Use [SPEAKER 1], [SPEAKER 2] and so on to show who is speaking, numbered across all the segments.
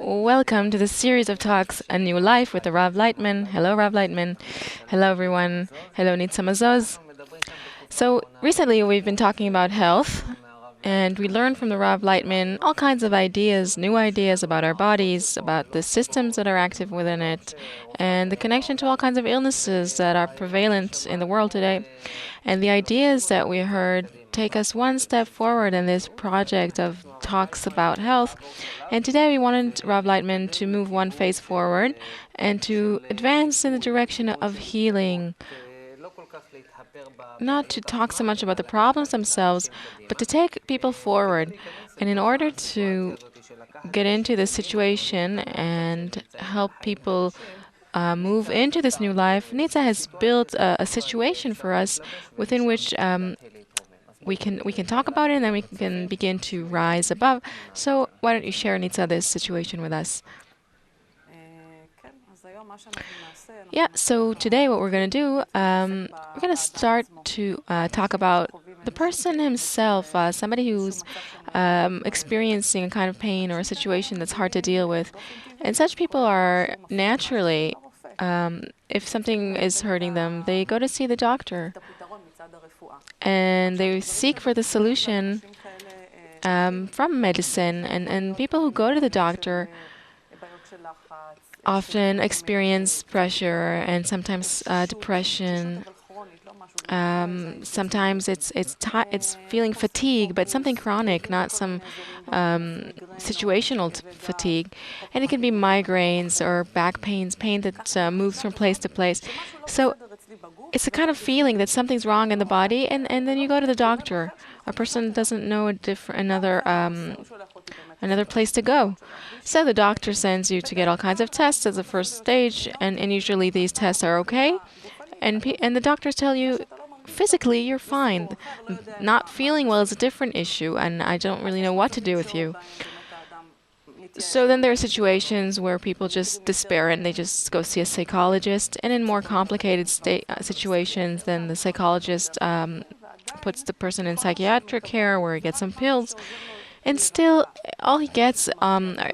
[SPEAKER 1] Welcome to the series of talks, A New Life with the Rav Lightman. Hello, Rav Lightman. Hello, everyone. Hello, Nitza Mazoz. So, recently we've been talking about health, and we learned from the Rav Lightman all kinds of ideas, new ideas about our bodies, about the systems that are active within it, and the connection to all kinds of illnesses that are prevalent in the world today. And the ideas that we heard take us one step forward in this project of talks about health. And today we wanted Rob Lightman to move one phase forward and to advance in the direction of healing. Not to talk so much about the problems themselves, but to take people forward. And in order to get into this situation and help people move into this new life, Nitza has built a situation for us within which we can talk about it, and then we can begin to rise above. So why don't you share, Nitza, this situation with us? Yeah, so today what we're going to do, we're going to start to talk about the person himself, somebody who's experiencing a kind of pain or a situation that's hard to deal with. And such people are naturally, if something is hurting them, they go to see the doctor and they seek for the solution from medicine. And people who go to the doctor often experience pressure and sometimes depression. Sometimes it's feeling fatigue, but something chronic, not some situational fatigue. And it can be migraines or back pains, pain that moves from place to place. So it's a kind of feeling that something's wrong in the body, and then you go to the doctor. A person doesn't know another place to go. So the doctor sends you to get all kinds of tests as a first stage, and usually these tests are okay. And the doctors tell you, physically, you're fine. Not feeling well is a different issue, and I don't really know what to do with you. So then there are situations where people just despair and they just go see a psychologist. And in more complicated situations, then the psychologist puts the person in psychiatric care where he gets some pills. And still, all he gets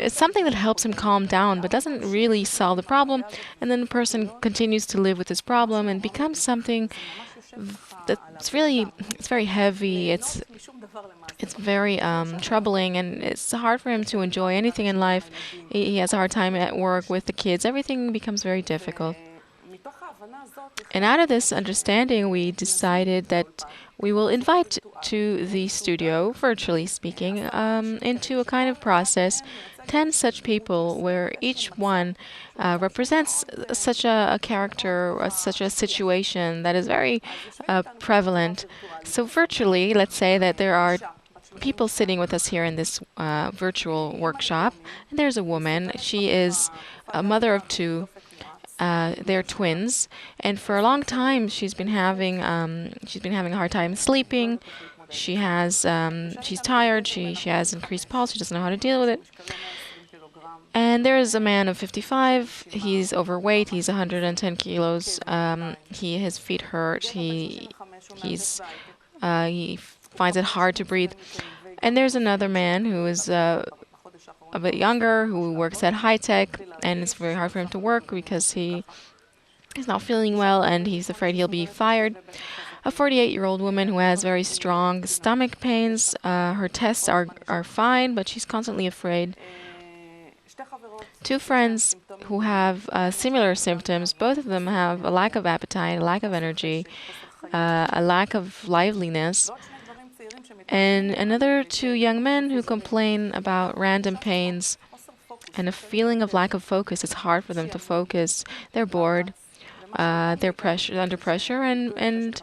[SPEAKER 1] is something that helps him calm down, but doesn't really solve the problem. And then the person continues to live with this problem and becomes something that's it's very heavy. It's very troubling, and it's hard for him to enjoy anything in life. He has a hard time at work with the kids. Everything becomes very difficult. And out of this understanding, we decided that we will invite to the studio, virtually speaking, into a kind of process 10 such people where each one represents such a character, or such a situation that is very prevalent. So virtually, let's say that there are people sitting with us here in this virtual workshop. And there's a woman. She is a mother of two. They're twins, and for a long time she's been having a hard time sleeping. She's tired. She has increased pulse. She doesn't know how to deal with it. And there is a man of 55. He's overweight. He's 110 kilos. His feet hurt. He finds it hard to breathe. And there's another man who is a bit younger, who works at high tech, and it's very hard for him to work because he is not feeling well and he's afraid he'll be fired. A 48-year-old woman who has very strong stomach pains. Her tests are fine, but she's constantly afraid. Two friends who have similar symptoms. Both of them have a lack of appetite, a lack of energy, a lack of liveliness. And another two young men who complain about random pains and a feeling of lack of focus. It's hard for them to focus. They're bored. They're under pressure, and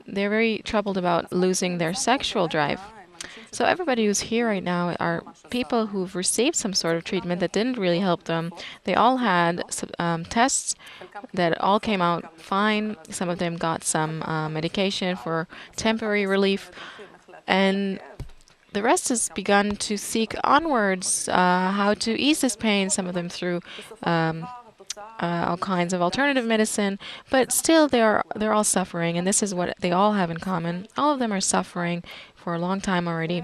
[SPEAKER 1] they're very troubled about losing their sexual drive. So everybody who's here right now are people who've received some sort of treatment that didn't really help them. They all had tests that all came out fine. Some of them got some medication for temporary relief. And the rest has begun to seek onwards how to ease this pain, some of them through all kinds of alternative medicine, but still they're all suffering, and this is what they all have in common. All of them are suffering for a long time already.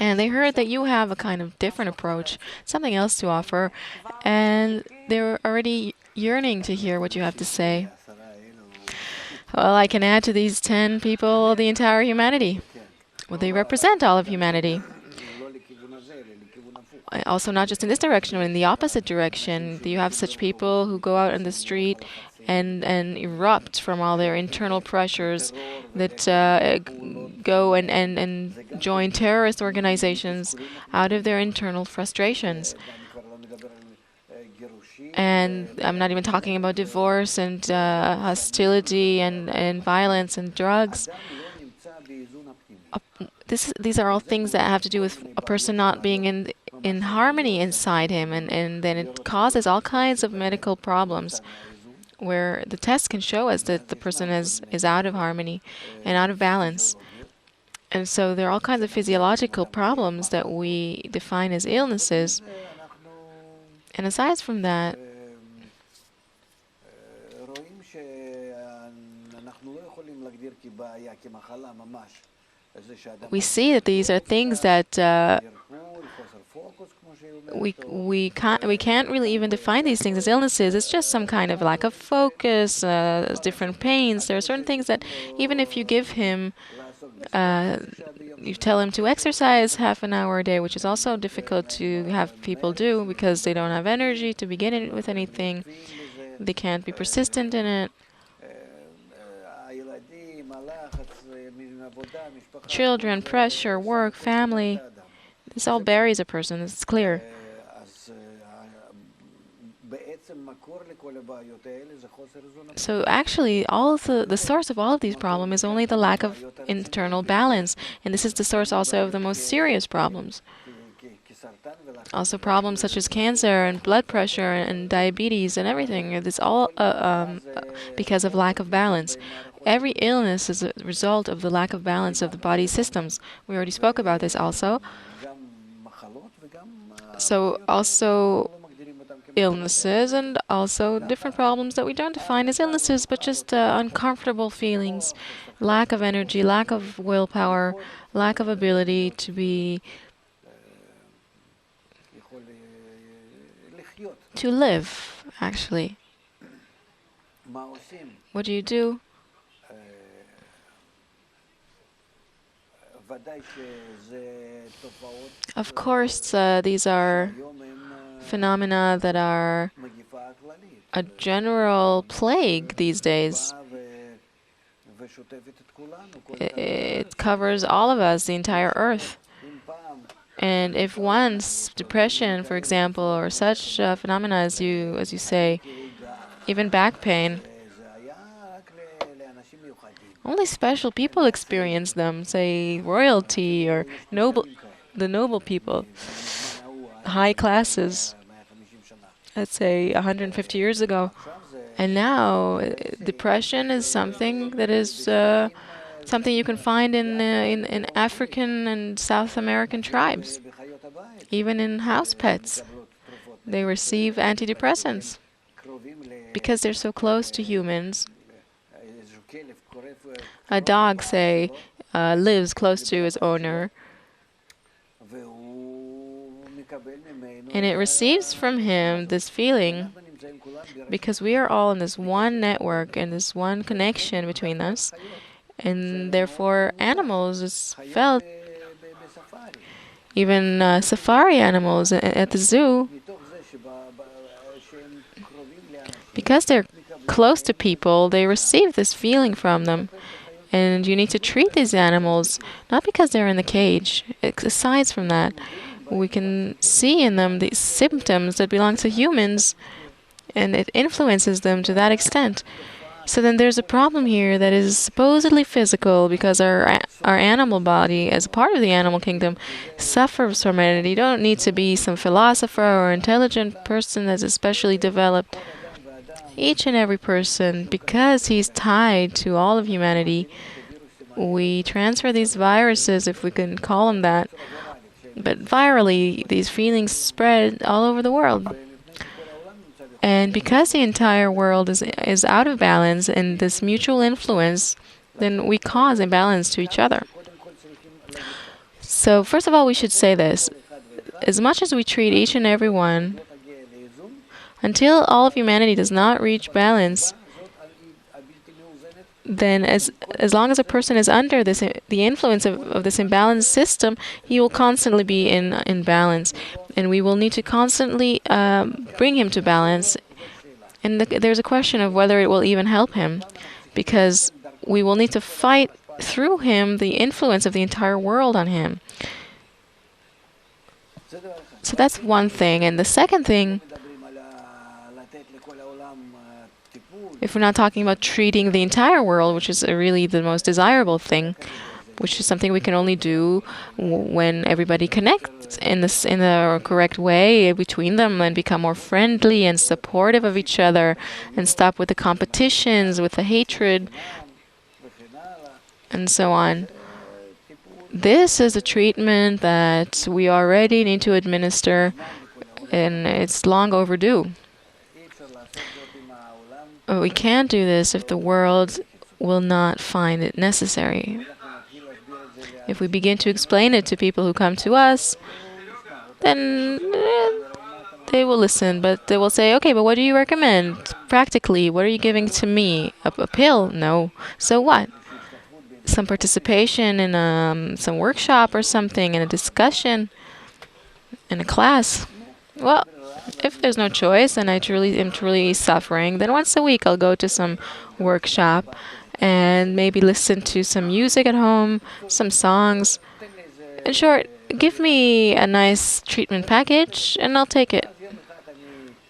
[SPEAKER 1] And they heard that you have a kind of different approach, something else to offer, and they're already yearning to hear what you have to say. Well, I can add to these 10 people the entire humanity. Well, they represent all of humanity. Also, not just in this direction, but in the opposite direction. You have such people who go out in the street and erupt from all their internal pressures, that go and join terrorist organizations out of their internal frustrations. And I'm not even talking about divorce and hostility and violence and drugs. These are all things that have to do with a person not being in harmony inside him, and then it causes all kinds of medical problems where the test can show us that the person is out of harmony and out of balance. And so there are all kinds of physiological problems that we define as illnesses. And aside from that, we see that these are things that we can't really even define these things as illnesses. It's just some kind of lack of focus, different pains. There are certain things that even if you give him, you tell him to exercise half an hour a day, which is also difficult to have people do because they don't have energy to begin it with anything. They can't be persistent in it. Children, pressure, work, family. This all buries a person, it's clear. So actually, all of the source of all of these problems is only the lack of internal balance. And this is the source also of the most serious problems. Also problems such as cancer and blood pressure and diabetes and everything. It's all because of lack of balance. Every illness is a result of the lack of balance of the body systems. We already spoke about this also. So also illnesses and also different problems that we don't define as illnesses, but just uncomfortable feelings, lack of energy, lack of willpower, lack of ability to be to live, actually. What do you do? Of course, these are phenomena that are a general plague these days. It covers all of us, the entire earth. And if once depression, for example, or such phenomena as you say, even back pain, only special people experience them, say royalty or the noble people, high classes, let's say 150 years ago. And now, depression is something that is something you can find in African and South American tribes, even in house pets. They receive antidepressants because they're so close to humans. A dog, say, lives close to his owner, and it receives from him this feeling because we are all in this one network and this one connection between us, and therefore animals is felt. Even safari animals at the zoo, because they're close to people, they receive this feeling from them. And you need to treat these animals, not because they're in the cage. Aside from that, we can see in them these symptoms that belong to humans, and it influences them to that extent. So then there's a problem here that is supposedly physical, because our animal body, as a part of the animal kingdom, suffers from it. You don't need to be some philosopher or intelligent person that's especially developed. Each and every person, because he's tied to all of humanity, we transfer these viruses, if we can call them that. But virally, these feelings spread all over the world. And because the entire world is out of balance and this mutual influence, then we cause imbalance to each other. So, first of all, we should say this. As much as we treat each and every one, until all of humanity does not reach balance, then as long as a person is under this the influence of this imbalanced system, he will constantly be in balance, and we will need to constantly bring him to balance. And there's a question of whether it will even help him, because we will need to fight through him the influence of the entire world on him. So that's one thing. And the second thing, if we're not talking about treating the entire world, which is really the most desirable thing, which is something we can only do when everybody connects in the correct way between them and become more friendly and supportive of each other and stop with the competitions, with the hatred, and so on. This is a treatment that we already need to administer, and it's long overdue. We can't do this if the world will not find it necessary. If we begin to explain it to people who come to us, then they will listen, but they will say, okay, but what do you recommend? Practically, what are you giving to me? A pill? No. So what? Some participation in some workshop or something, in a discussion, in a class? Well, if there's no choice and I am truly suffering, then once a week I'll go to some workshop and maybe listen to some music at home, some songs. In short, give me a nice treatment package and I'll take it.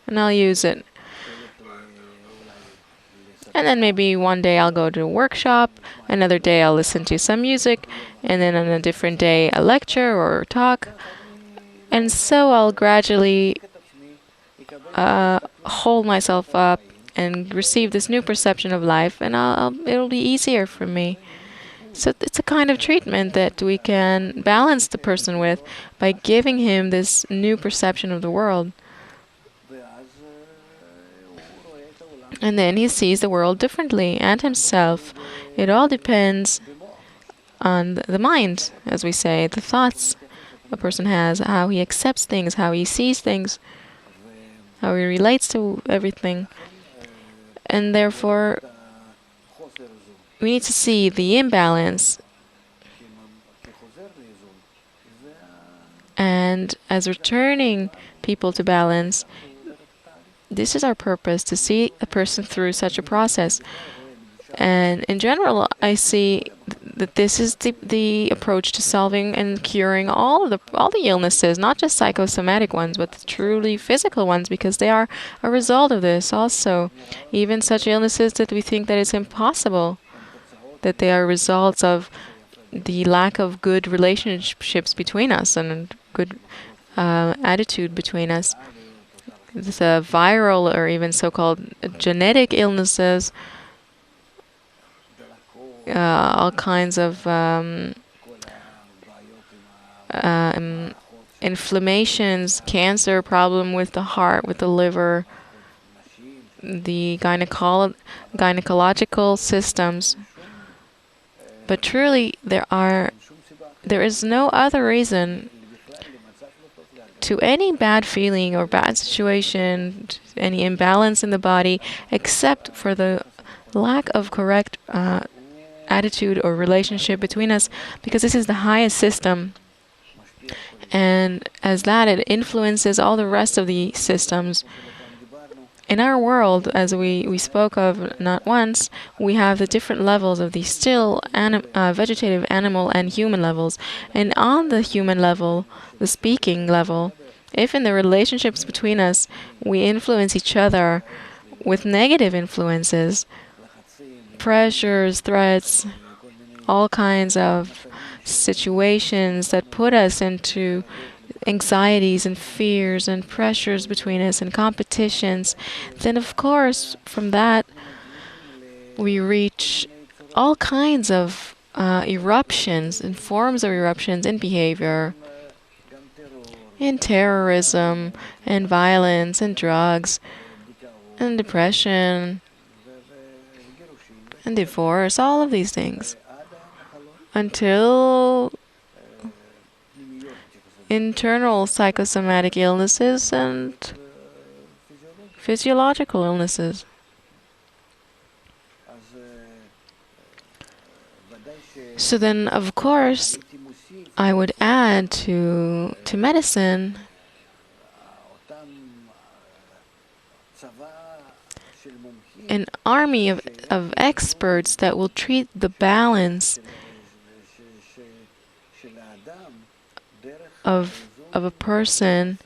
[SPEAKER 1] And I'll use it. And then maybe one day I'll go to a workshop, another day I'll listen to some music, and then on a different day a lecture or a talk. And so I'll gradually hold myself up and receive this new perception of life, and it'll be easier for me. So it's a kind of treatment that we can balance the person with by giving him this new perception of the world. And then he sees the world differently and himself. It all depends on the mind, as we say, the thoughts a person has, how he accepts things, how he sees things, how he relates to everything. And therefore, we need to see the imbalance. And as returning people to balance, this is our purpose, to see a person through such a process. And in general, I see that this is the approach to solving and curing all the illnesses, not just psychosomatic ones, but the truly physical ones, because they are a result of this also. Even such illnesses that we think that it's impossible, that they are results of the lack of good relationships between us and good attitude between us. This viral or even so-called genetic illnesses, all kinds of inflammations, cancer problem with the heart, with the liver, the gynecological systems. But truly, there is no other reason to any bad feeling or bad situation, any imbalance in the body, except for the lack of correct attitude or relationship between us, because this is the highest system. And as that, it influences all the rest of the systems. In our world, as we spoke of not once, we have the different levels of the still vegetative, animal, and human levels. And on the human level, the speaking level, if in the relationships between us we influence each other with negative influences, pressures, threats, all kinds of situations that put us into anxieties and fears and pressures between us and competitions, then of course from that we reach all kinds of eruptions and forms of eruptions in behavior, in terrorism and violence and drugs and depression and divorce, all of these things, until internal psychosomatic illnesses and physiological illnesses. So then, of course, I would add to medicine an army of experts that will treat the balance of a person,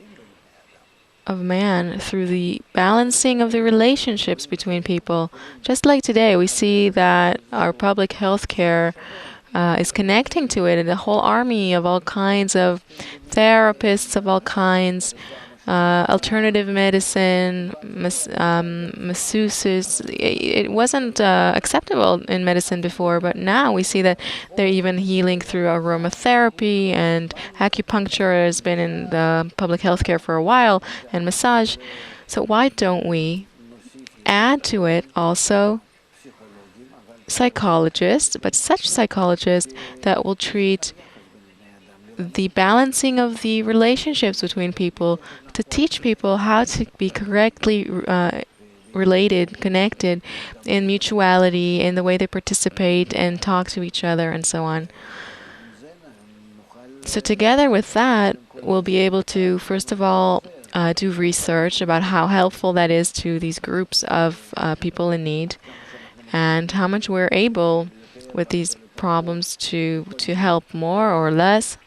[SPEAKER 1] of man, through the balancing of the relationships between people. Just like today, we see that our public health care is connecting to it, and a whole army of all kinds of therapists of all kinds, alternative medicine, masseuses. It wasn't acceptable in medicine before, but now we see that they're even healing through aromatherapy, and acupuncture has been in the public health care for a while, and massage. So why don't we add to it also psychologists, but such psychologists that will treat the balancing of the relationships between people, to teach people how to be correctly related, connected in mutuality, in the way they participate and talk to each other, and so on. So together with that, we'll be able to, first of all, do research about how helpful that is to these groups of people in need, and how much we're able with these problems to help more or less,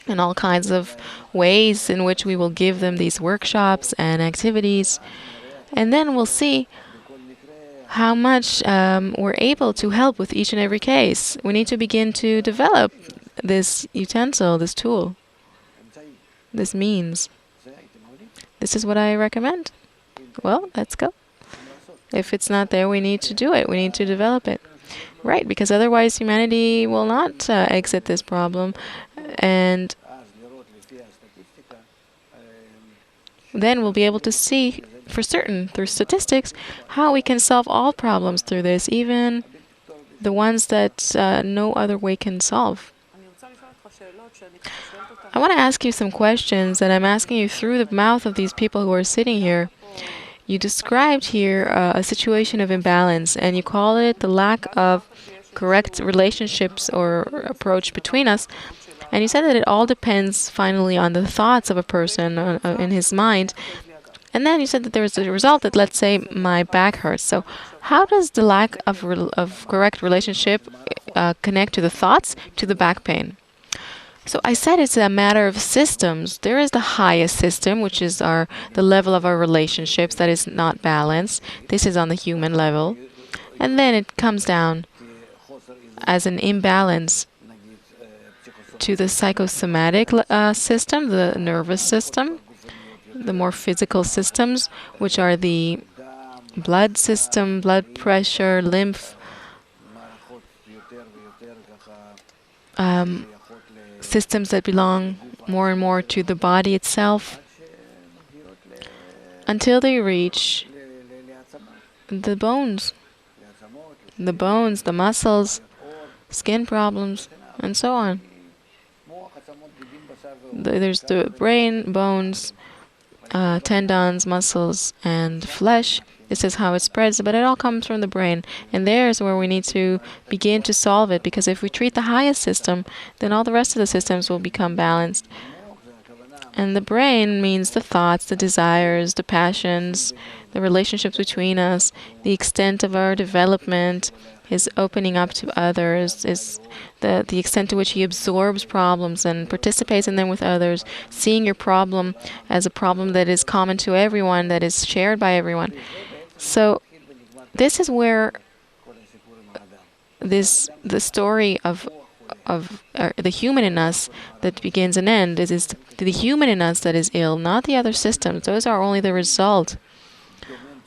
[SPEAKER 1] and all kinds of ways in which we will give them these workshops and activities. And then we'll see how much we're able to help with each and every case. We need to begin to develop this utensil, this tool, this means. This is what I recommend. Well, let's go. If it's not there, we need to do it. We need to develop it. Right, because otherwise humanity will not exit this problem. And then we'll be able to see for certain, through statistics, how we can solve all problems through this, even the ones that no other way can solve. I want to ask you some questions that I'm asking you through the mouth of these people who are sitting here. You described here a situation of imbalance, and you call it the lack of correct relationships or approach between us. And you said that it all depends finally on the thoughts of a person in his mind. And then you said that there was a result that, let's say, my back hurts. So how does the lack of correct relationship connect to the thoughts, to the back pain? So I said it's a matter of systems. There is the highest system, which is the level of our relationships that is not balanced. This is on the human level. And then it comes down as an imbalance to the psychosomatic system, the nervous system, the more physical systems, which are the blood system, blood pressure, lymph, systems that belong more and more to the body itself, until they reach the bones, the muscles, skin problems, and so on. There's the brain, bones, tendons, muscles, and flesh. This is how it spreads, but it all comes from the brain. And there's where we need to begin to solve it, because if we treat the highest system, then all the rest of the systems will become balanced. And the brain means the thoughts, the desires, the passions, the relationships between us, the extent of our development, his opening up to others, is the extent to which he absorbs problems and participates in them with others, seeing your problem as a problem that is common to everyone, that is shared by everyone. So this is where the story of the human in us that begins and ends. It is the human in us that is ill, not the other systems. Those are only the result.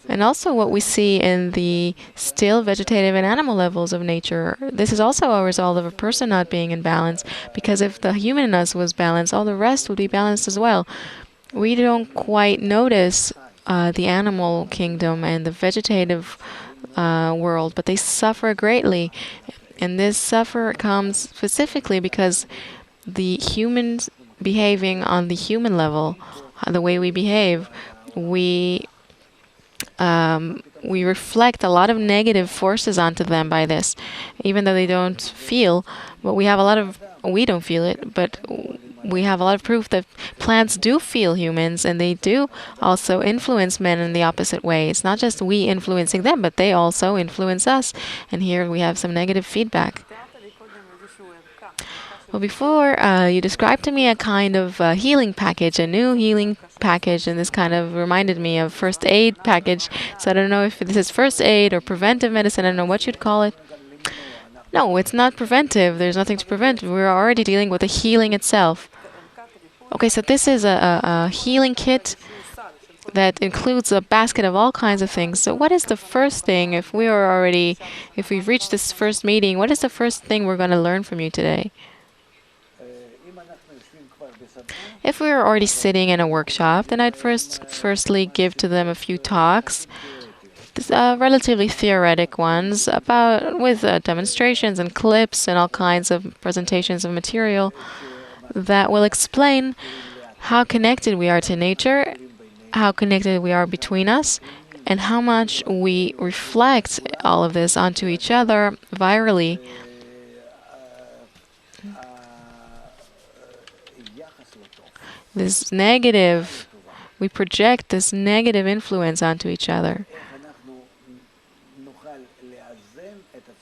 [SPEAKER 1] And also what we see in the still vegetative and animal levels of nature, this is also a result of a person not being in balance, because if the human in us was balanced, all the rest would be balanced as well. We don't quite notice the animal kingdom and the vegetative world, but they suffer greatly. And this suffer comes specifically because the human behaving on the human level, the way we behave, we we reflect a lot of negative forces onto them by this, even though they don't feel. But we don't feel it, but we have a lot of proof that plants do feel humans, and they do also influence men in the opposite way. It's not just we influencing them, but they also influence us. And here we have some negative feedback. Well, before you described to me a kind of healing package, a new healing package, and this kind of reminded me of first aid package. So I don't know if this is first aid or preventive medicine. I don't know what you'd call it. No, it's not preventive. There's nothing to prevent. We're already dealing with the healing itself. Okay, so this is a healing kit that includes a basket of all kinds of things. So what is the first thing, if we've reached this first meeting, what is the first thing we're going to learn from you today? If we were already sitting in a workshop, then I'd firstly give to them a few talks, relatively theoretic ones, with demonstrations and clips and all kinds of presentations of material that will explain how connected we are to nature, how connected we are between us, and how much we reflect all of this onto each other virally. This negative, we project this negative influence onto each other.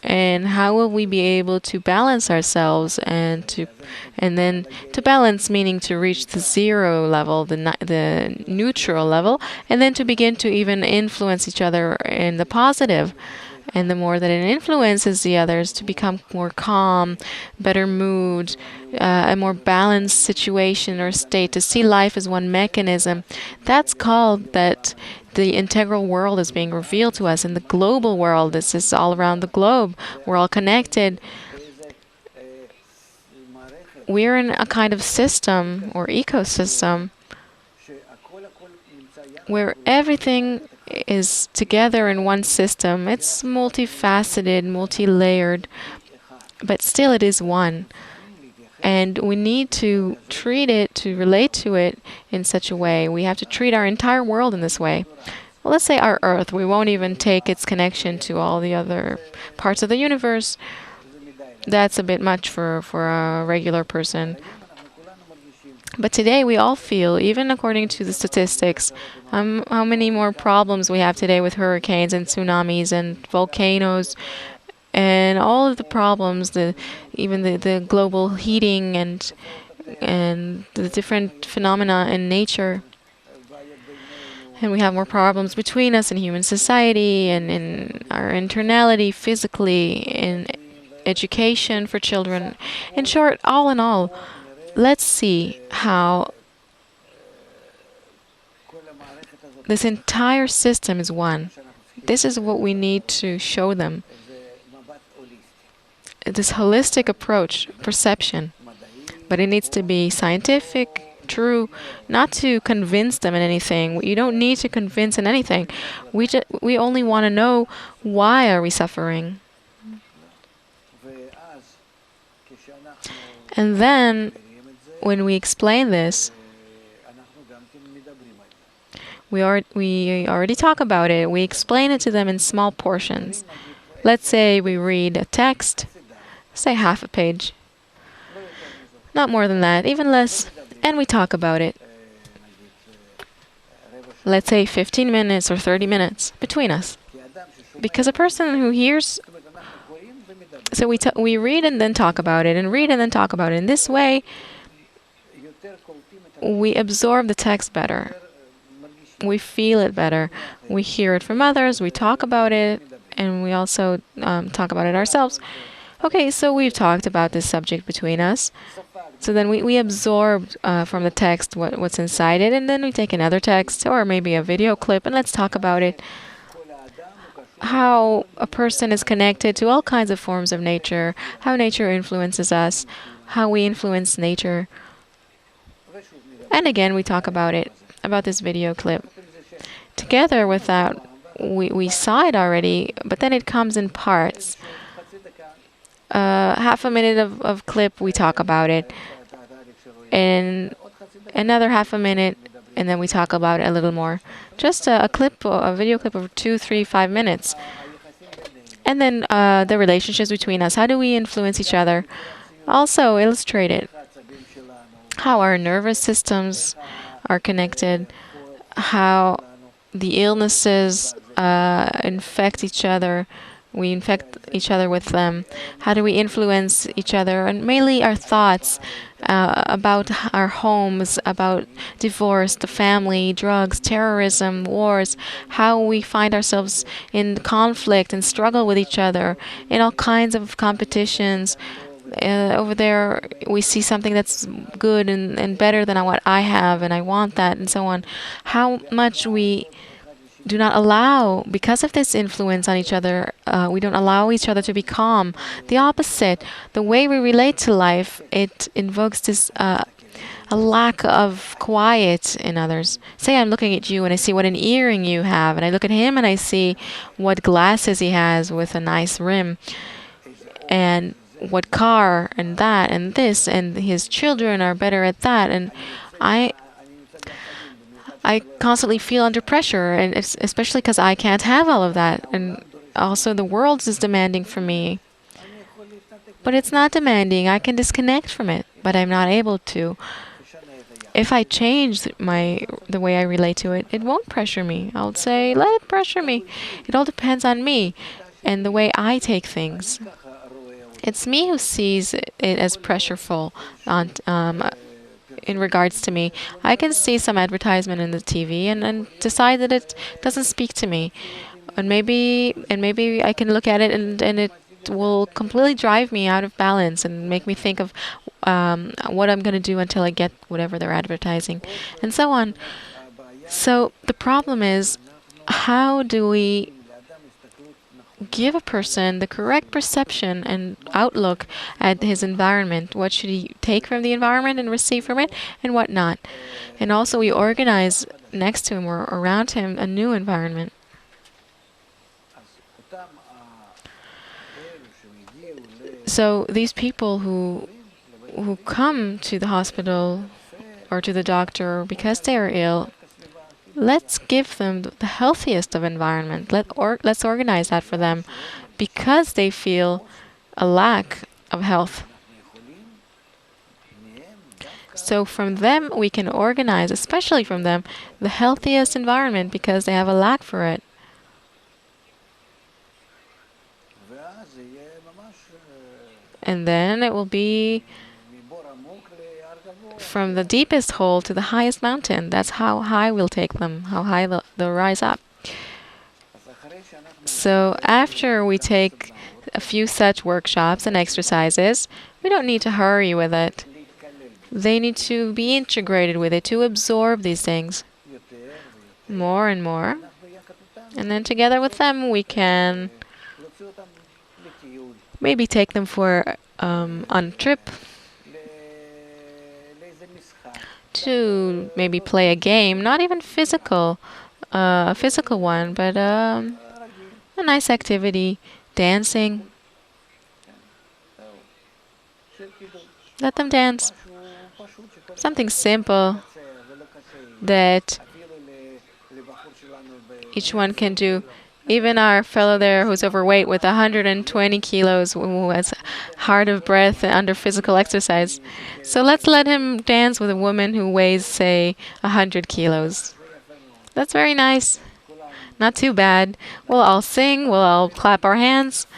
[SPEAKER 1] And how will we be able to balance ourselves and then to balance, meaning to reach the zero level, the neutral level, and then to begin to even influence each other in the positive. And the more that it influences the others, to become more calm, better mood, a more balanced situation or state, to see life as one mechanism. That's called that the integral world is being revealed to us in the global world. This is all around the globe. We're all connected. We're in a kind of system or ecosystem where everything is together in one system. It's multifaceted, multi-layered, but still it is one. And we need to treat it, to relate to it in such a way. We have to treat our entire world in this way. Well, let's say our Earth. We won't even take its connection to all the other parts of the universe. That's a bit much for a regular person. But today we all feel, even according to the statistics, how many more problems we have today with hurricanes and tsunamis and volcanoes and all of the problems, even the global heating and the different phenomena in nature. And we have more problems between us in human society and in our internality, physically, in education for children. In short, all in all, let's see how this entire system is one. This is what we need to show them. This holistic approach, perception. But it needs to be scientific, true, not to convince them in anything. You don't need to convince in anything. We only want to know, why are we suffering? And then, when we explain this, we already talk about it. We explain it to them in small portions. Let's say we read a text, say half a page. Not more than that, even less. And we talk about it. Let's say 15 minutes or 30 minutes between us. Because a person who hears... So we read and then talk about it, and read and then talk about it. In this way, we absorb the text better. We feel it better. We hear it from others, we talk about it, and we also talk about it ourselves. Okay, so we've talked about this subject between us. So then we absorb from the text what's inside it, and then we take another text or maybe a video clip, and let's talk about it. How a person is connected to all kinds of forms of nature, how nature influences us, how we influence nature. And again, we talk about it, about this video clip. Together with that, we saw it already, but then it comes in parts. Half a minute of clip, we talk about it. in another half a minute, and then we talk about it a little more. Just a clip, a video clip of 2, 3, 5 minutes. And then the relationships between us. How do we influence each other? Also illustrated how our nervous systems are connected, how the illnesses infect each other. We infect each other with them. How do we influence each other? And mainly our thoughts about our homes, about divorce, the family, drugs, terrorism, wars, how we find ourselves in conflict and struggle with each other, in all kinds of competitions. Over there, we see something that's good and better than what I have, and I want that, and so on. How much we do not allow, because of this influence on each other, we don't allow each other to be calm. The opposite, the way we relate to life, it invokes this a lack of quiet in others. Say I'm looking at you and I see what an earring you have, and I look at him and I see what glasses he has with a nice rim, and what car and that and this, and his children are better at that, and I constantly feel under pressure, and especially because I can't have all of that. And also, the world is demanding from me. But it's not demanding. I can disconnect from it, but I'm not able to. If I change the way I relate to it, it won't pressure me. I'll say, let it pressure me. It all depends on me and the way I take things. It's me who sees it as pressureful in regards to me. I can see some advertisement in the TV and decide that it doesn't speak to me. And maybe I can look at it and it will completely drive me out of balance and make me think of what I'm going to do until I get whatever they're advertising, and so on. So the problem is, how do we give a person the correct perception and outlook at his environment? What should he take from the environment and receive from it, and what not? And also, we organize next to him or around him a new environment. So these people who come to the hospital or to the doctor because they are ill, let's give them the healthiest of environment. Let's organize that for them because they feel a lack of health. So from them, we can organize, especially from them, the healthiest environment because they have a lack for it. And then it will be from the deepest hole to the highest mountain. That's how high we'll take them, how high they'll rise up. So after we take a few such workshops and exercises, we don't need to hurry with it. They need to be integrated with it, to absorb these things more and more. And then together with them, we can maybe take them for on a trip, to maybe play a game, not even a physical one, but a nice activity, dancing. Let them dance. Something simple that each one can do. Even our fellow there who's overweight with 120 kilos, who has hard of breath under physical exercise. So let's let him dance with a woman who weighs, say, 100 kilos. That's very nice. Not too bad. We'll all sing, we'll all clap our hands,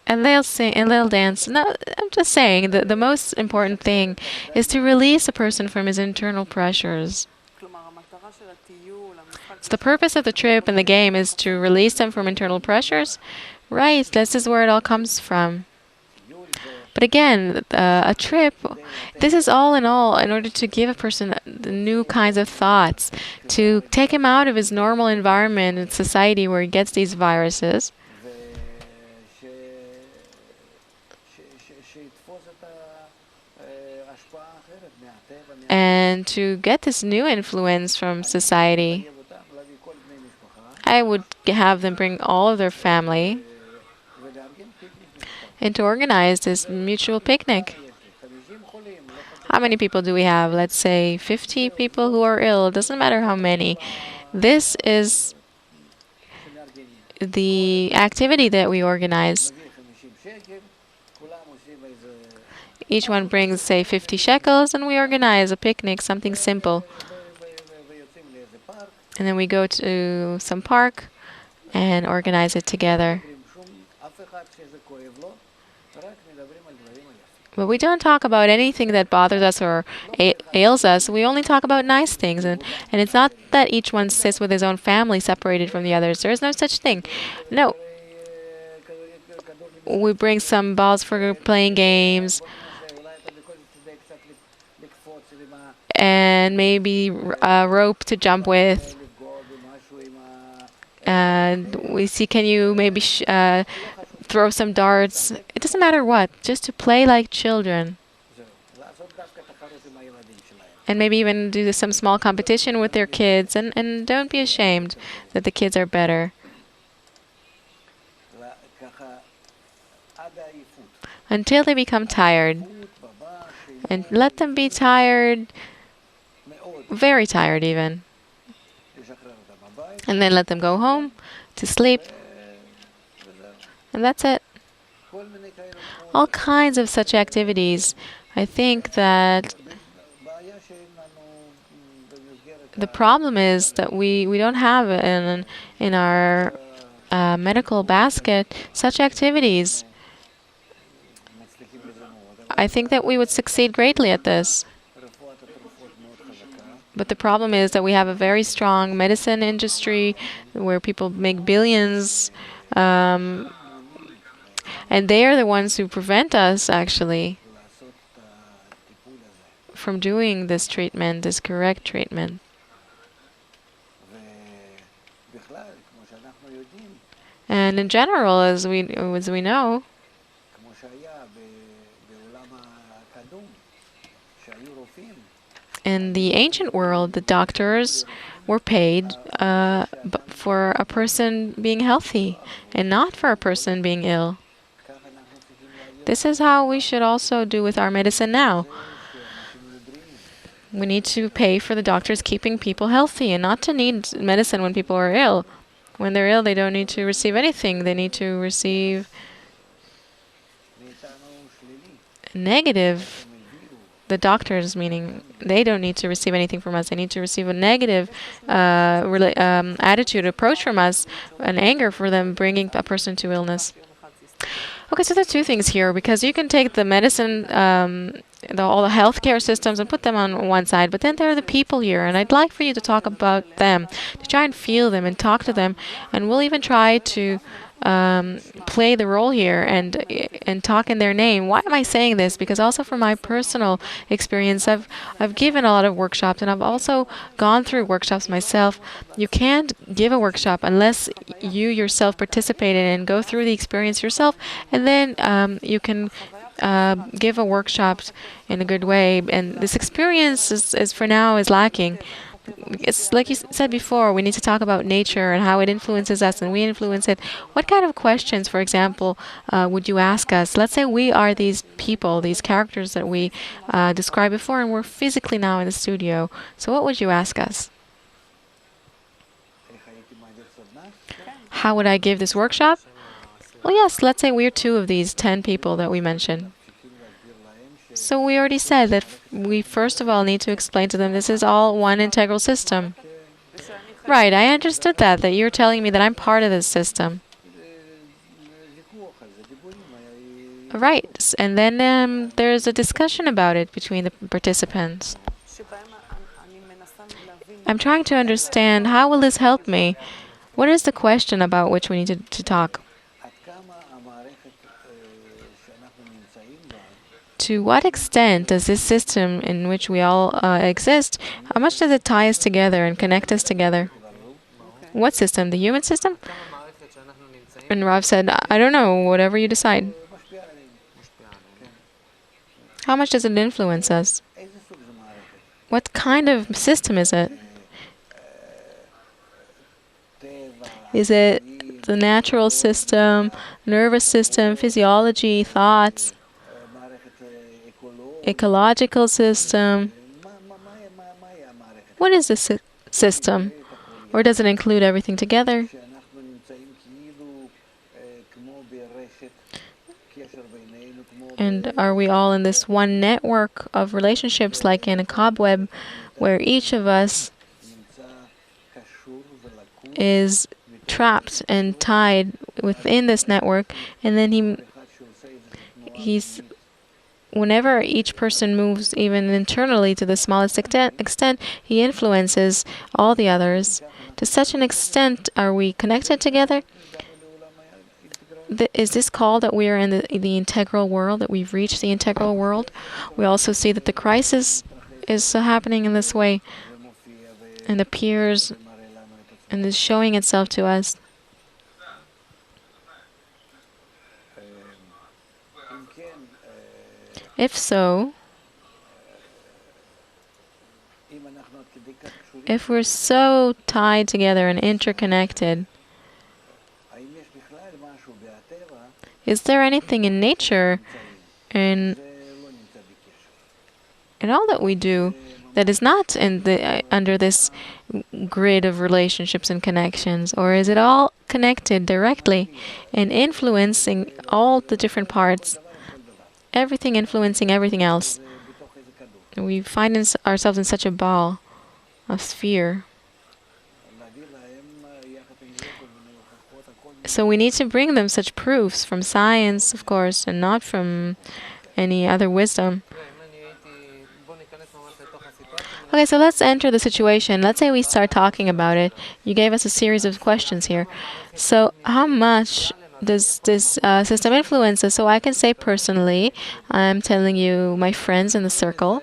[SPEAKER 1] and they'll sing and they'll dance. No, I'm just saying that the most important thing is to release a person from his internal pressures. So the purpose of the trip and the game is to release them from internal pressures. Right, this is where it all comes from. But again, a trip, this is all in all in order to give a person the new kinds of thoughts, to take him out of his normal environment in society where he gets these viruses, and to get this new influence from society. I would have them bring all of their family and to organize this mutual picnic. How many people do we have? Let's say 50 people who are ill. It doesn't matter how many. This is the activity that we organize. Each one brings, say, 50 shekels, and we organize a picnic, something simple. And then we go to some park and organize it together. But we don't talk about anything that bothers us or ails us. We only talk about nice things. And it's not that each one sits with his own family separated from the others. There is no such thing. No. We bring some balls for playing games. And maybe a rope to jump with. And we see, can you maybe throw some darts? It doesn't matter what, just to play like children. And maybe even do some small competition with their kids. And don't be ashamed that the kids are better. Until they become tired. And let them be tired, very tired even. And then let them go home to sleep. And that's it. All kinds of such activities. I think that the problem is that we don't have in our medical basket such activities. I think that we would succeed greatly at this. But the problem is that we have a very strong medicine industry where people make billions. And they are the ones who prevent us, actually, from doing this treatment, this correct treatment. And in general, as we know, in the ancient world, the doctors were paid for a person being healthy and not for a person being ill. This is how we should also do with our medicine now. We need to pay for the doctors keeping people healthy and not to need medicine when people are ill. When they're ill, they don't need to receive anything. They need to receive negative. The doctors, meaning they don't need to receive anything from us. They need to receive a negative attitude, approach from us, an anger for them bringing a person to illness. Okay, so there are two things here, because you can take the medicine, all the healthcare systems and put them on one side, but then there are the people here, and I'd like for you to talk about them, to try and feel them and talk to them, and we'll even try to play the role here and talk in their name. Why am I saying this? Because also from my personal experience, I've given a lot of workshops, and I've also gone through workshops myself. You can't give a workshop unless you yourself participate in it and go through the experience yourself, and then you can give a workshop in a good way. And this experience is for now is lacking. It's like you said before, we need to talk about nature and how it influences us and we influence it. What kind of questions, for example, would you ask us? Let's say we are these people, these characters that we described before, and we're physically now in the studio. So what would you ask us? How would I give this workshop? Well, yes, let's say we're two of these 10 people that we mentioned. So we already said that we first of all need to explain to them this is all one integral system. Right, I understood that you're telling me that I'm part of this system. Right, and then there's a discussion about it between the participants. I'm trying to understand, how will this help me? What is the question about which we need to talk? To what extent does this system in which we all exist, how much does it tie us together and connect us together? What system? The human system? And Rav said, I don't know, whatever you decide. How much does it influence us? What kind of system is it? Is it the natural system, nervous system, physiology, thoughts? ecological system. What is this system? Or does it include everything together? And are we all in this one network of relationships, like in a cobweb, where each of us is trapped and tied within this network, and then he's whenever each person moves even internally to the smallest extent, he influences all the others. To such an extent are we connected together? Is this called that we are in the integral world, that we've reached the integral world? We also see that the crisis is happening in this way and appears and is showing itself to us. If so, if we're so tied together and interconnected, is there anything in nature and in all that we do that is not in under this grid of relationships and connections? Or is it all connected directly and influencing all the different parts, everything influencing everything else? We find ourselves in such a ball, a sphere. So we need to bring them such proofs from science, of course, and not from any other wisdom. Okay, so let's enter the situation. Let's say we start talking about it. You gave us a series of questions here. So how much does this system influence us? So I can say personally, I'm telling you my friends in the circle.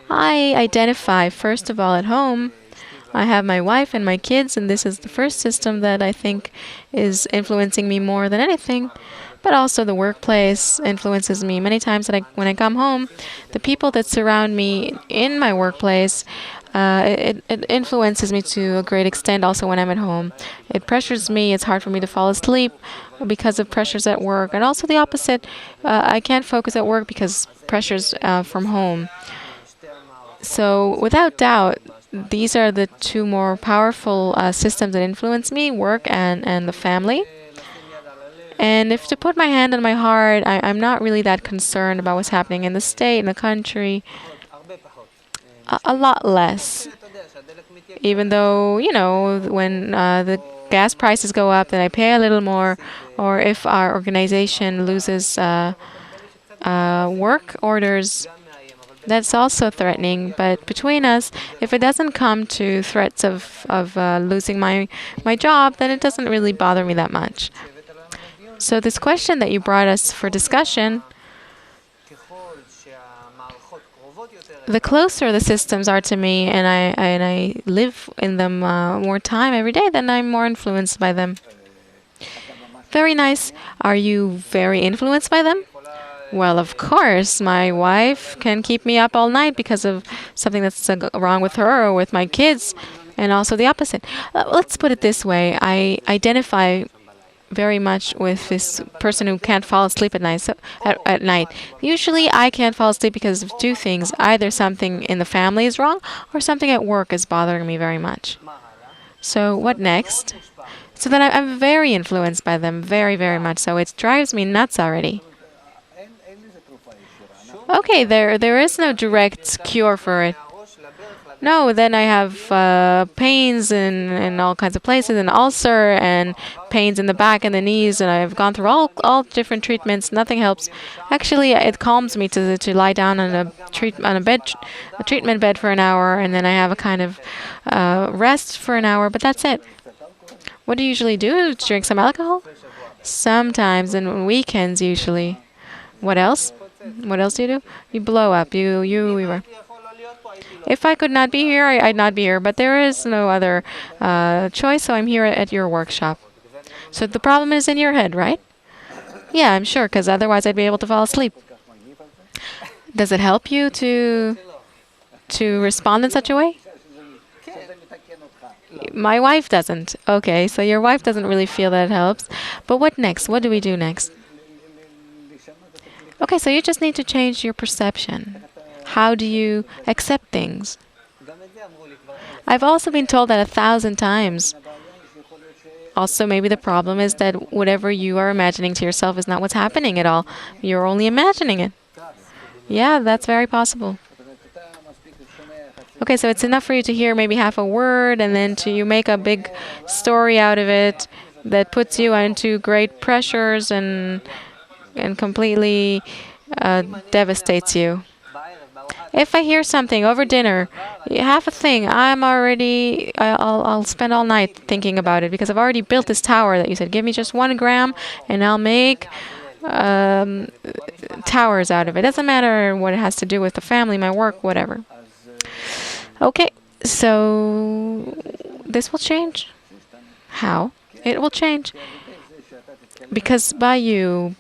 [SPEAKER 1] I identify, first of all, at home. I have my wife and my kids, and this is the first system that I think is influencing me more than anything. But also the workplace influences me. Many times that when I come home, the people that surround me in my workplace, it influences me to a great extent also when I'm at home. It pressures me. It's hard for me to fall asleep because of pressures at work. And also the opposite. I can't focus at work because pressures from home. So without doubt, these are the two more powerful systems that influence me, work and the family. And if to put my hand on my heart, I'm not really that concerned about what's happening in the state, in the country. A lot less. Even though, when the gas prices go up, then I pay a little more. Or if our organization loses work orders, that's also threatening. But between us, if it doesn't come to threats of losing my job, then it doesn't really bother me that much. So this question that you brought us for discussion, the closer the systems are to me and I live in them more time every day, then I'm more influenced by them. Very nice. Are you very influenced by them? Well, of course. My wife can keep me up all night because of something that's wrong with her or with my kids, and also the opposite. Let's put it this way. I identify very much with this person who can't fall asleep at night. So at night, usually I can't fall asleep because of two things: either something in the family is wrong, or something at work is bothering me very much. So what next? So then I'm very influenced by them, very, very much. So it drives me nuts already. Okay, there is no direct cure for it. No, then I have pains in all kinds of places, an ulcer and pains in the back and the knees, and I've gone through all different treatments. Nothing helps. Actually, it calms me to lie down on a treatment bed for an hour, and then I have a kind of rest for an hour. But that's it. What do you usually do? Drink some alcohol? Sometimes, and on weekends usually. What else? What else do you do? You blow up. We were. If I could not be here, I'd not be here. But there is no other choice, so I'm here at your workshop. So the problem is in your head, right? Yeah, I'm sure, because otherwise I'd be able to fall asleep. Does it help you to respond in such a way? My wife doesn't. Okay, so your wife doesn't really feel that it helps. But what next? What do we do next? Okay, so you just need to change your perception. How do you accept things? I've also been told that 1,000 times. Also, maybe the problem is that whatever you are imagining to yourself is not what's happening at all. You're only imagining it. Yeah, that's very possible. Okay, so it's enough for you to hear maybe half a word and then to you make a big story out of it that puts you into great pressures and completely devastates you. If I hear something over dinner, half a thing, I'll spend all night thinking about it because I've already built this tower that you said, give me just 1 gram and I'll make towers out of it. Doesn't matter what it has to do with the family, my work, whatever. Okay, so this will change. How? It will change because by you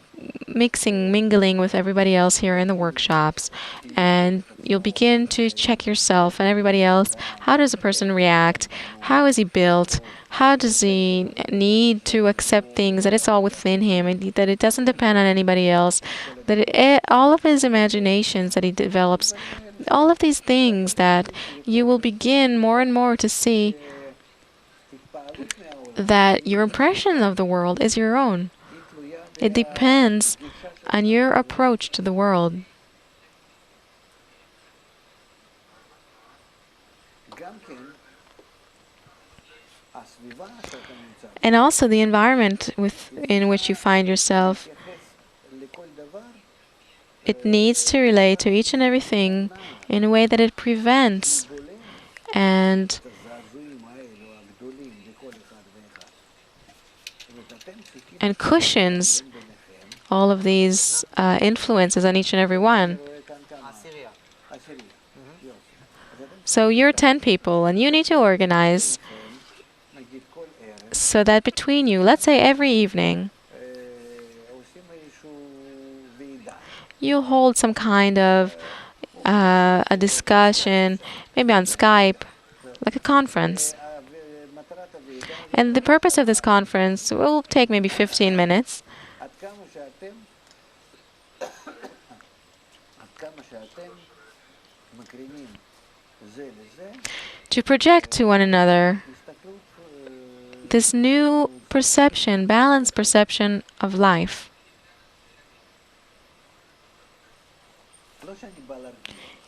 [SPEAKER 1] mingling with everybody else here in the workshops, and you'll begin to check yourself and everybody else. How does a person react? How is he built? How does he need to accept things, that it's all within him and that it doesn't depend on anybody else, that all of his imaginations that he develops, all of these things that you will begin more and more to see that your impression of the world is your own. It depends on your approach to the world. And also the environment in which you find yourself. It needs to relate to each and everything in a way that it prevents and cushions all of these influences on each and every one. So you're 10 people and you need to organize so that between you, let's say every evening, you hold some kind of a discussion, maybe on Skype, like a conference. And the purpose of this conference will take maybe 15 minutes. To project to one another this new perception, balanced perception of life.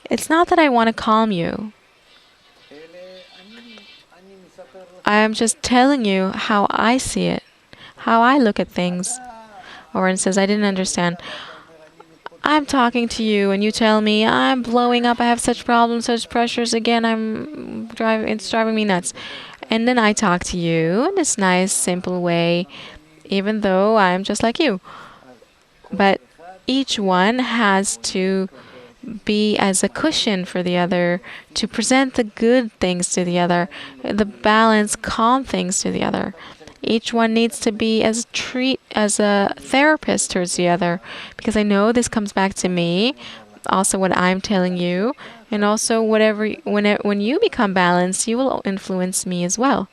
[SPEAKER 1] It's not that I want to calm you. I am just telling you how I see it, how I look at things. Or instance, I didn't understand. I'm talking to you and you tell me I'm blowing up, I have such problems, such pressures, again, it's driving me nuts. And then I talk to you in this nice, simple way, even though I'm just like you. But each one has to be as a cushion for the other, to present the good things to the other, the balanced, calm things to the other. Each one needs to be as a therapist towards the other, because I know this comes back to me, also what I'm telling you, and also when you become balanced, you will influence me as well.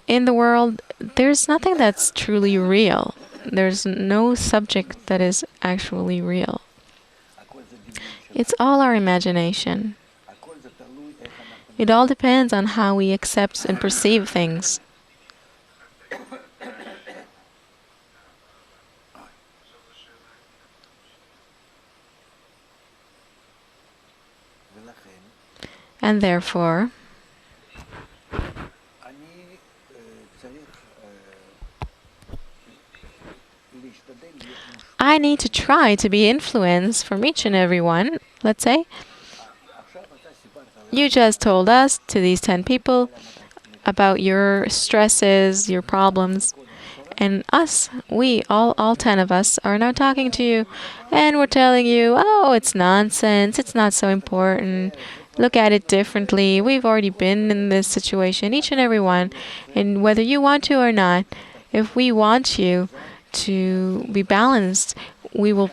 [SPEAKER 1] In the world, there's nothing that's truly real. There's no subject that is actually real. It's all our imagination. It all depends on how we accept and perceive things. And therefore, I need to try to be influenced from each and every one. Let's say you just told us, to these 10 people, about your stresses, your problems, and us, all 10 of us, are now talking to you, and we're telling you, oh, it's nonsense, it's not so important, look at it differently, we've already been in this situation, each and every one, and whether you want to or not, if we want you to be balanced, we will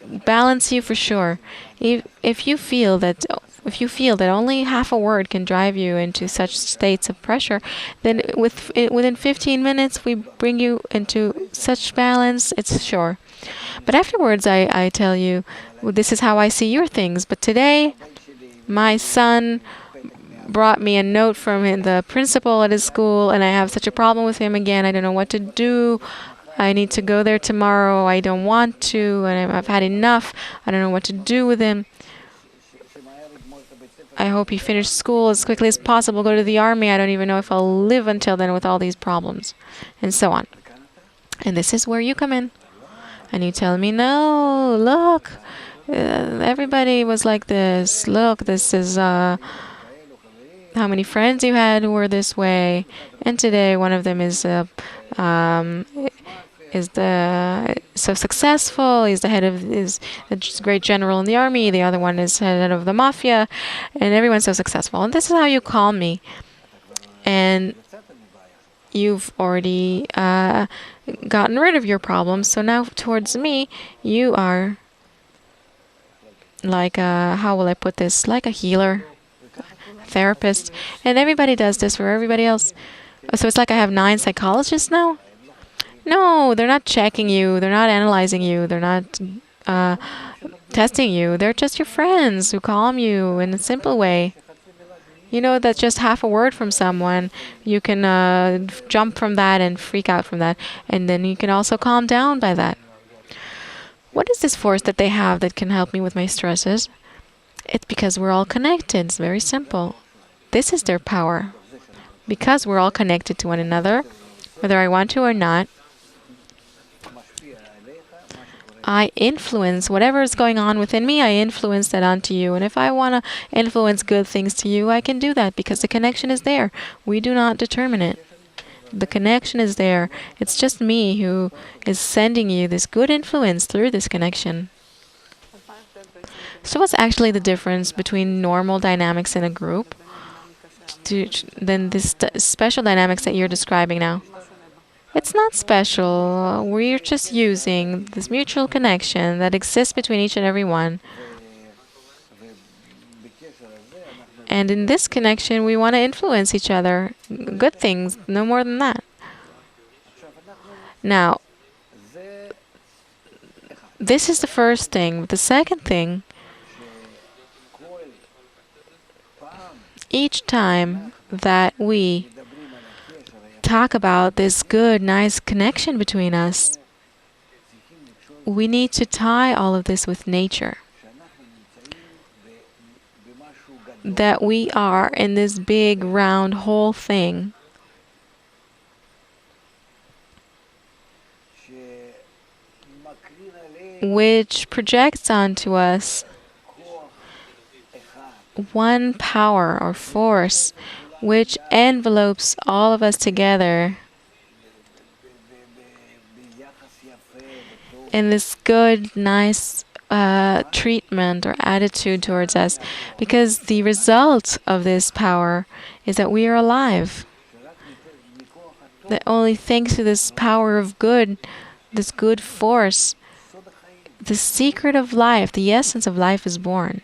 [SPEAKER 1] balance you for sure. If you feel that if you feel that only half a word can drive you into such states of pressure, then within 15 minutes we bring you into such balance. It's sure. But afterwards, I tell you, well, this is how I see your things. But today, my son brought me a note from the principal at his school, and I have such a problem with him again. I don't know what to do. I need to go there tomorrow. I don't want to, and I've had enough. I don't know what to do with him. I hope he finished school as quickly as possible, go to the army. I don't even know if I'll live until then with all these problems, and so on. And this is where you come in. And you tell me, no, look, everybody was like this. Look, this is how many friends you had who were this way. And today one of them is so successful. He's the head of is a great general in the army. The other one is head of the mafia, and everyone's so successful. And this is how you call me. And you've already gotten rid of your problems. So now towards me, you are like how will I put this? Like a healer, a therapist, and everybody does this for everybody else. So it's like I have 9 psychologists now. No, they're not checking you. They're not analyzing you. They're not testing you. They're just your friends who calm you in a simple way. You know that just half a word from someone, you can jump from that and freak out from that. And then you can also calm down by that. What is this force that they have that can help me with my stresses? It's because we're all connected. It's very simple. This is their power. Because we're all connected to one another, whether I want to or not, I influence whatever is going on within me. I influence that onto you. And if I want to influence good things to you, I can do that because the connection is there. We do not determine it. The connection is there. It's just me who is sending you this good influence through this connection. So what's actually the difference between normal dynamics in a group than this special dynamics that you're describing now? It's not special. We're just using this mutual connection that exists between each and every one. And in this connection, we want to influence each other. Good things, no more than that. Now, this is the first thing. The second thing, each time that we talk about this good, nice connection between us, we need to tie all of this with nature. That we are in this big, round, whole thing. Which projects onto us one power or force which envelopes all of us together in this good, nice treatment or attitude towards us. Because the result of this power is that we are alive. That only thanks to this power of good, this good force, the secret of life, the essence of life is born.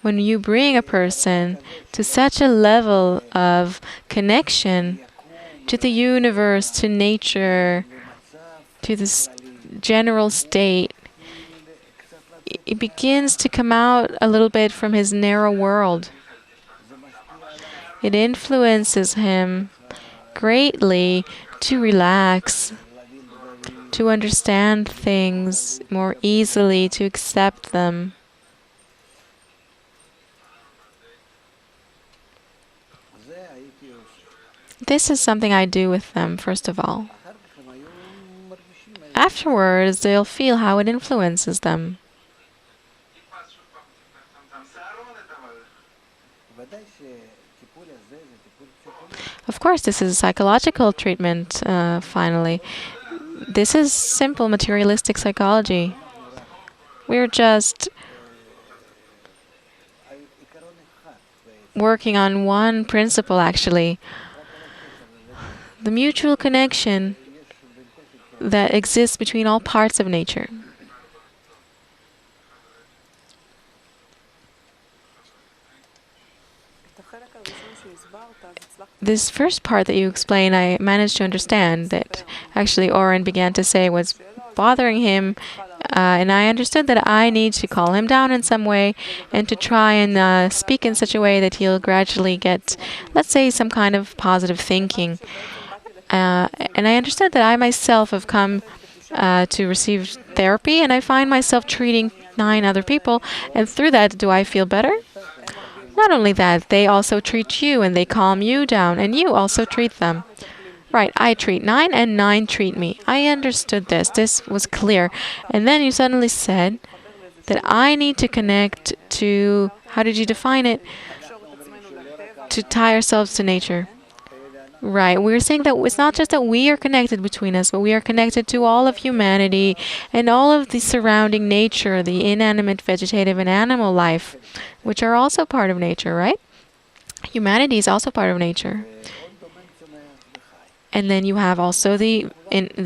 [SPEAKER 1] When you bring a person to such a level of connection to the universe, to nature, to this general state, it begins to come out a little bit from his narrow world. It influences him greatly to relax, to understand things more easily, to accept them. This is something I do with them, first of all. Afterwards, they'll feel how it influences them. Of course, this is psychological treatment, finally. This is simple materialistic psychology. We're just working on one principle, actually. The mutual connection that exists between all parts of nature. This first part that you explained, I managed to understand that actually Oren began to say was bothering him, and I understood that I need to call him down in some way and to try and speak in such a way that he'll gradually get, let's say, some kind of positive thinking. And I understood that I myself have come to receive therapy, and I find myself treating 9 other people, and through that, do I feel better? Not only that, they also treat you and they calm you down, and you also treat them. Right, I treat 9 and 9 treat me. I understood this. This was clear. And then you suddenly said that I need to connect to, how did you define it? To tie ourselves to nature. Right, we're saying that it's not just that we are connected between us, but we are connected to all of humanity and all of the surrounding nature, the inanimate, vegetative, and animal life, which are also part of nature, right? Humanity is also part of nature. And then you have also the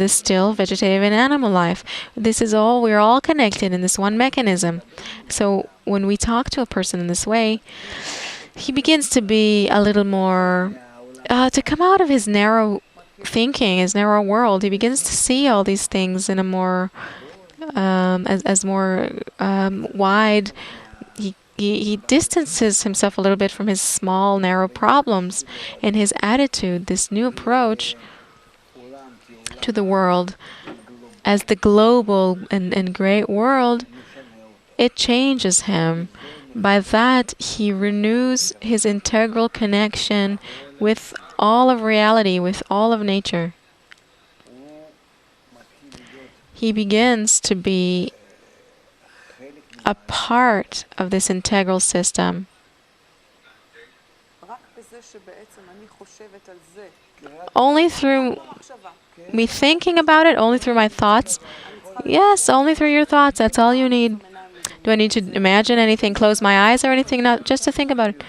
[SPEAKER 1] still vegetative and animal life. This is all, we're all connected in this one mechanism. So when we talk to a person in this way, he begins to be a little more, to come out of his narrow thinking, his narrow world. He begins to see all these things in a more, as more wide. He distances himself a little bit from his small, narrow problems, and his attitude, this new approach to the world as the global and great world, it changes him. By that, he renews his integral connection with all of reality, with all of nature. He begins to be a part of this integral system. Only through me thinking about it, only through my thoughts. Yes, only through your thoughts. That's all you need. Do I need to imagine anything, close my eyes or anything? Not just to think about it.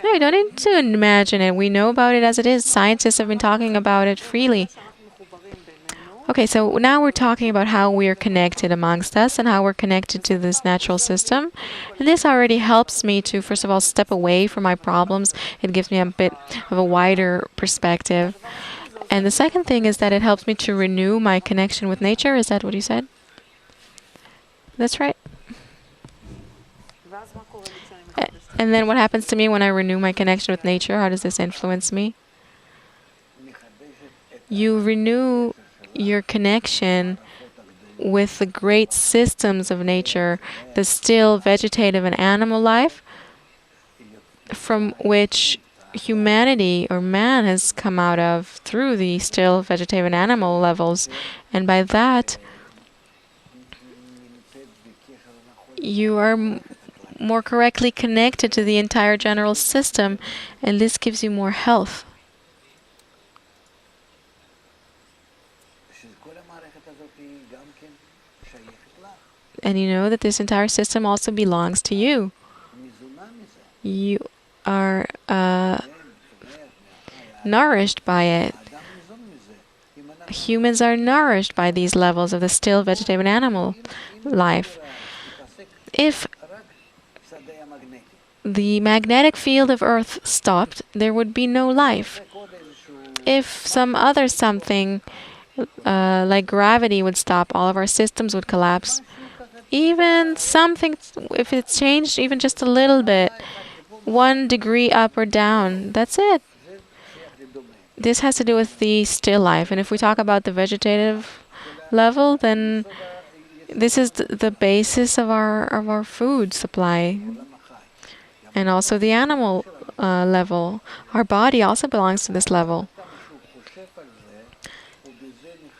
[SPEAKER 1] No, you don't need to imagine it. We know about it as it is. Scientists have been talking about it freely. Okay, so now we're talking about how we are connected amongst us and how we're connected to this natural system. And this already helps me to, first of all, step away from my problems. It gives me a bit of a wider perspective. And the second thing is that it helps me to renew my connection with nature. Is that what you said? That's right. And then what happens to me when I renew my connection with nature? How does this influence me? You renew your connection with the great systems of nature, the still vegetative and animal life, from which humanity or man has come out of through the still vegetative and animal levels. And by that, you are more correctly connected to the entire general system, and this gives you more health. And you know that this entire system also belongs to you. You are nourished by it. Humans are nourished by these levels of the still vegetative and animal life. If the magnetic field of Earth stopped, there would be no life. If some other something like gravity would stop, all of our systems would collapse. Even something, if it's changed even just a little bit, 1 degree up or down, that's it. This has to do with the still life. And if we talk about the vegetative level, then this is the basis of our food supply. And also the animal level. Our body also belongs to this level.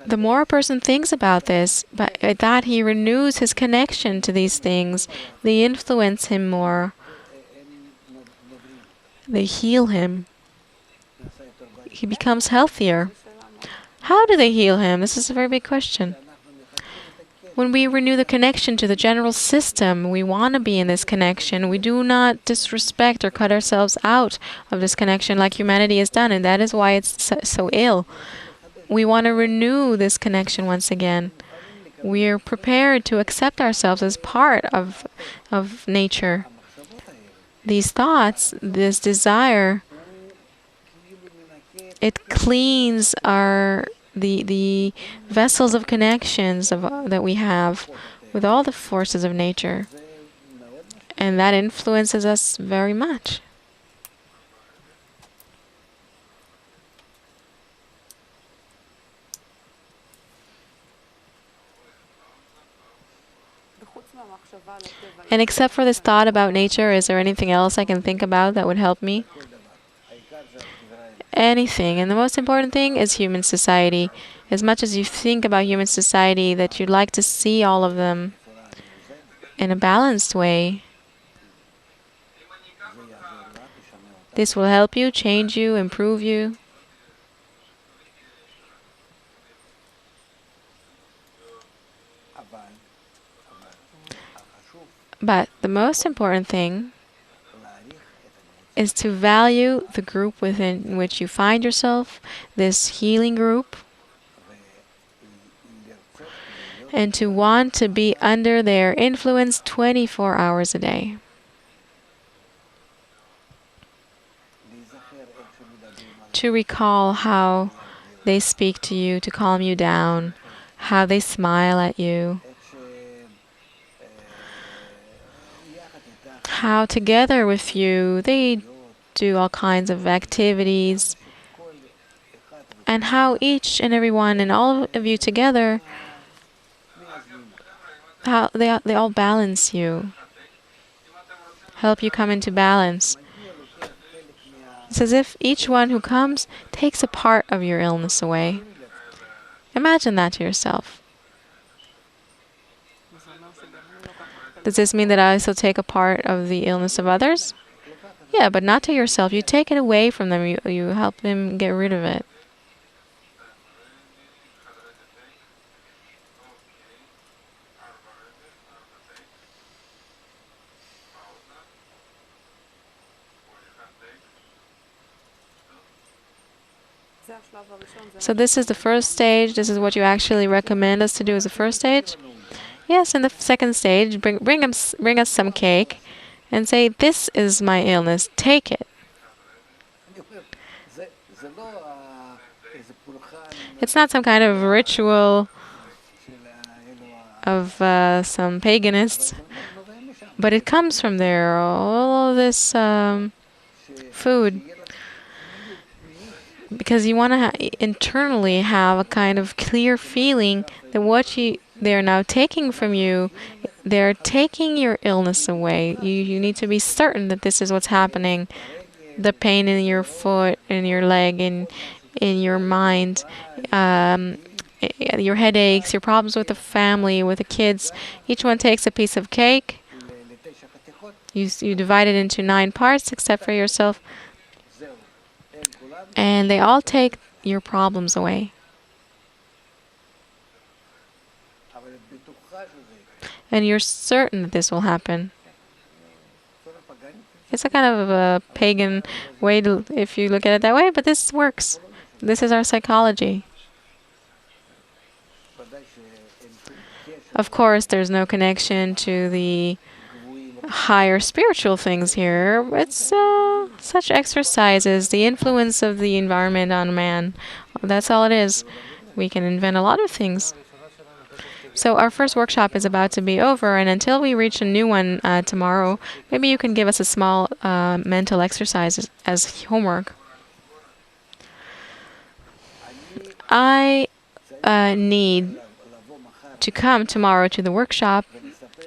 [SPEAKER 1] The more a person thinks about this, by that he renews his connection to these things, they influence him more. They heal him. He becomes healthier. How do they heal him? This is a very big question. When we renew the connection to the general system, we want to be in this connection. We do not disrespect or cut ourselves out of this connection like humanity has done, and that is why it's so ill. We want to renew this connection once again. We are prepared to accept ourselves as part of nature. these thoughts, this desire, it cleans the vessels of connections that we have with all the forces of nature, and that influences us very much. And except for this thought about nature, is there anything else I can think about that would help me? Anything. And the most important thing is human society. As much as you think about human society, that you'd like to see all of them in a balanced way, this will help you, change you, improve you. But the most important thing is to value the group within which you find yourself, this healing group, and to want to be under their influence 24 hours a day. To recall how they speak to you to calm you down, how they smile at you, how together with you they do all kinds of activities, and how each and every one and all of you together, how they all balance you, help you come into balance. It's as if each one who comes takes a part of your illness away. Imagine that to yourself. Does this mean that I also take a part of the illness of others? Yeah, but not to yourself. You take it away from them. You help them get rid of it. So this is the first stage. This is what you actually recommend us to do as the first stage? Yes, in the second stage, bring us some cake and say, "This is my illness. Take it." It's not some kind of ritual of some paganists, but it comes from there. All of this food, because you want to internally have a kind of clear feeling that they're now taking from you, they're taking your illness away. You need to be certain that this is what's happening. The pain in your foot, in your leg, in your mind, your headaches, your problems with the family, with the kids. Each one takes a piece of cake. You divide it into 9 parts, except for yourself. And they all take your problems away. And you're certain that this will happen. It's a kind of a pagan way to, if you look at it that way, but this works. This is our psychology. Of course, there's no connection to the higher spiritual things here. It's such exercises, the influence of the environment on man. That's all it is. We can invent a lot of things. So our first workshop is about to be over, and until we reach a new one tomorrow, maybe you can give us a small mental exercise as homework. I need to come tomorrow to the workshop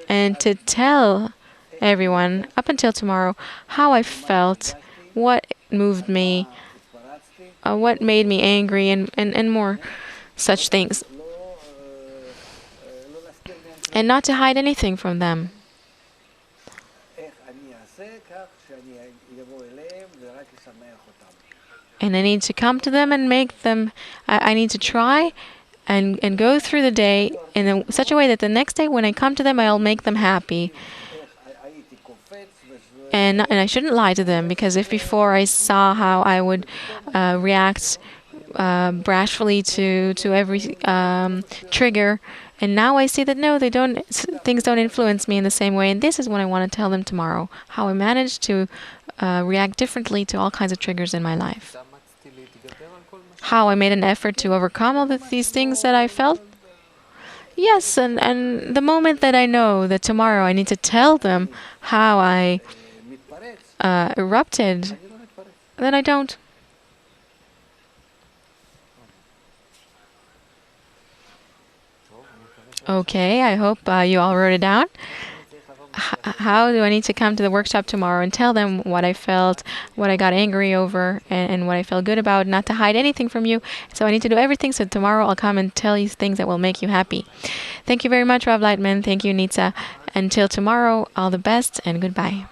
[SPEAKER 1] and to tell everyone, up until tomorrow, how I felt, what moved me, what made me angry, and more such things. And not to hide anything from them. And I need to come to them and make them, I need to try and go through the day in such a way that the next day when I come to them, I'll make them happy. And I shouldn't lie to them, because if before I saw how I would react brashly to every trigger. And now I see that no, things don't influence me in the same way. And this is what I want to tell them tomorrow: how I managed to react differently to all kinds of triggers in my life. How I made an effort to overcome all these things that I felt. Yes, and the moment that I know that tomorrow I need to tell them how I erupted, then I don't. Okay, I hope you all wrote it down. How do I need to come to the workshop tomorrow and tell them what I felt, what I got angry over, and what I felt good about, not to hide anything from you. So I need to do everything so tomorrow I'll come and tell you things that will make you happy. Thank you very much, Rob Lightman. Thank you, Nitsa. Until tomorrow, all the best and goodbye.